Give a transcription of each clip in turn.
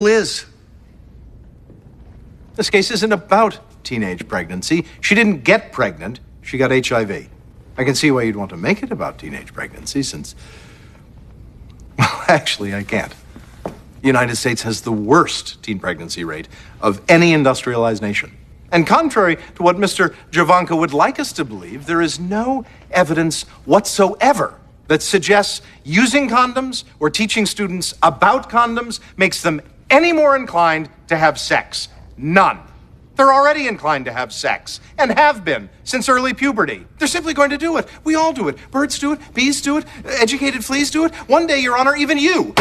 Liz. This case isn't about teenage pregnancy. She didn't get pregnant, she got HIV. I can see why you'd want to make it about teenage pregnancy since, well, actually, I can't. The United States has the worst teen pregnancy rate of any industrialized nation. And contrary to what Mr. Javanka would like us to believe, there is no evidence whatsoever that suggests using condoms or teaching students about condoms makes them any more inclined to have sex. None. They're already inclined to have sex, and have been since early puberty. They're simply going to do it. We all do it. Birds do it, bees do it, educated fleas do it. One day, Your Honor, even you.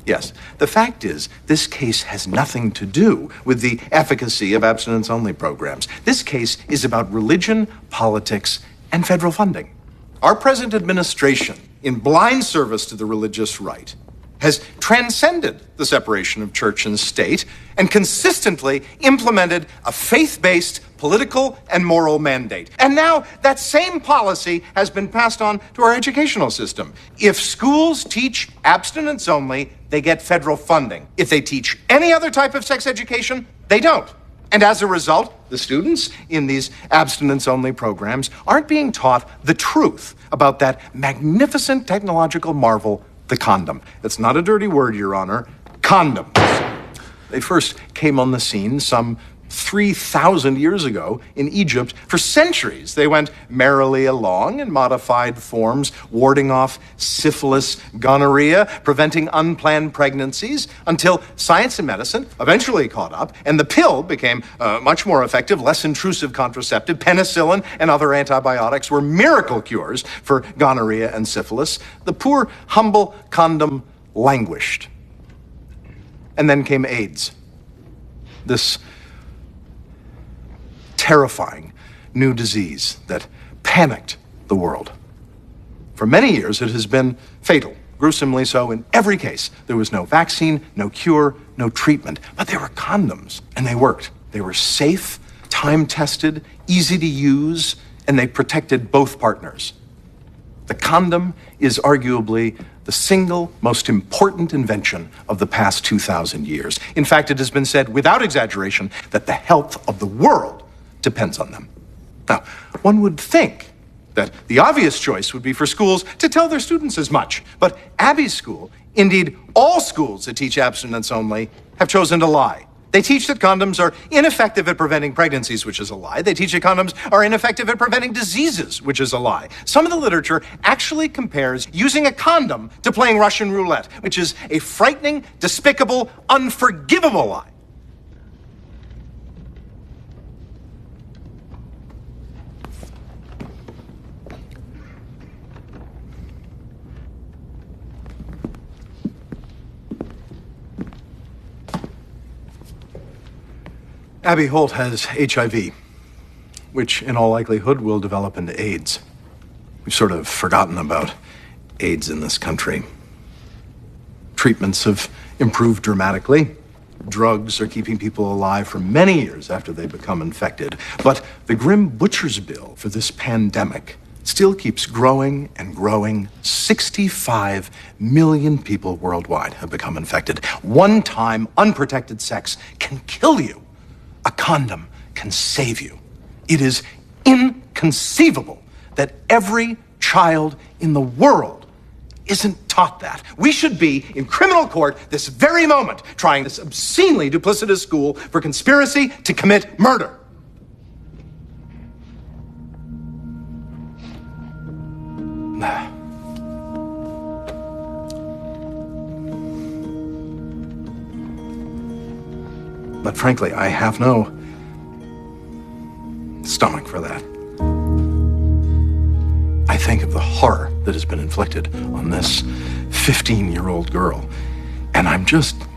Yes, the fact is, this case has nothing to do with the efficacy of abstinence-only programs. This case is about religion, politics, and federal funding. Our present administration, in blind service to the religious right, has transcended the separation of church and state and consistently implemented a faith-based political and moral mandate. And now that same policy has been passed on to our educational system. If schools teach abstinence only, they get federal funding. If they teach any other type of sex education, they don't. And as a result, the students in these abstinence-only programs aren't being taught the truth about that magnificent technological marvel, the condom. It's not a dirty word, Your Honor. Condoms. They first came on the scene some 3,000 years ago in Egypt. For centuries, they went merrily along in modified forms, warding off syphilis, gonorrhea, preventing unplanned pregnancies, until science and medicine eventually caught up, and the pill became much more effective, less intrusive contraceptive. Penicillin and other antibiotics were miracle cures for gonorrhea and syphilis. The poor, humble condom languished. And then came AIDS. This terrifying new disease that panicked the world. For many years, it has been fatal, gruesomely so in every case. There was no vaccine, no cure, no treatment, but there were condoms, and they worked. They were safe, time-tested, easy to use, and they protected both partners. The condom is arguably the single most important invention of the past 2,000 years. In fact, it has been said without exaggeration that the health of the world depends on them. Now, one would think that the obvious choice would be for schools to tell their students as much. But Abby's school, indeed all schools that teach abstinence only, have chosen to lie. They teach that condoms are ineffective at preventing pregnancies, which is a lie. They teach that condoms are ineffective at preventing diseases, which is a lie. Some of the literature actually compares using a condom to playing Russian roulette, which is a frightening, despicable, unforgivable lie. Abby Holt has HIV, which in all likelihood will develop into AIDS. We've sort of forgotten about AIDS in this country. Treatments have improved dramatically. Drugs are keeping people alive for many years after they become infected. But the grim butcher's bill for this pandemic still keeps growing and growing. 65 million people worldwide have become infected. One-time unprotected sex can kill you. A condom can save you. It is inconceivable that every child in the world isn't taught that. We should be in criminal court this very moment trying this obscenely duplicitous school for conspiracy to commit murder. But frankly, I have no stomach for that. I think of the horror that has been inflicted on this 15-year-old girl, and I'm just